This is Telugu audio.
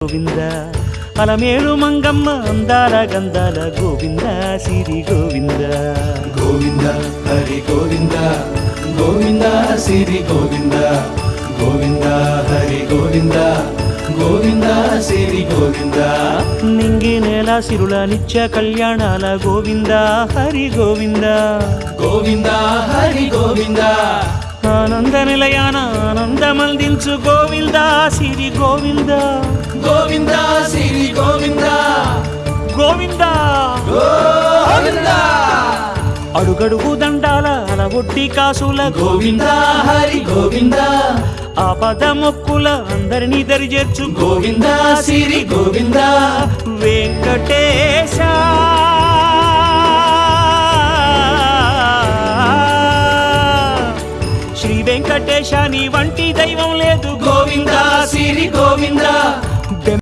గోవింద అలమేలు మంగమ్మ అందాల గంధాల గోవింద సిరి గోవింద గోవింద హరి గోవింద గోవింద సిరి గోవింద గోవింద హరి గోవింద గోవింద సిరి గోవింద నింగి నేల సిరుల నిత్య కళ్యాణాల గోవింద హరి గోవింద గోవింద హరి గోవింద ఆనంద నిలయాన ఆనందమందించు గోవింద సిరి గోవింద గోవింద సిరి గోవింద గోవింద గోవింద అడుగడుగు దండాల అలవొడ్డి కాసుల గోవింద హరి గోవింద ఆపద మొక్కుల అందరినీ దరిచేర్చు గోవింద సిరి గోవింద వెంకటేశ శ్రీ వెంకటేశ నీ వంటి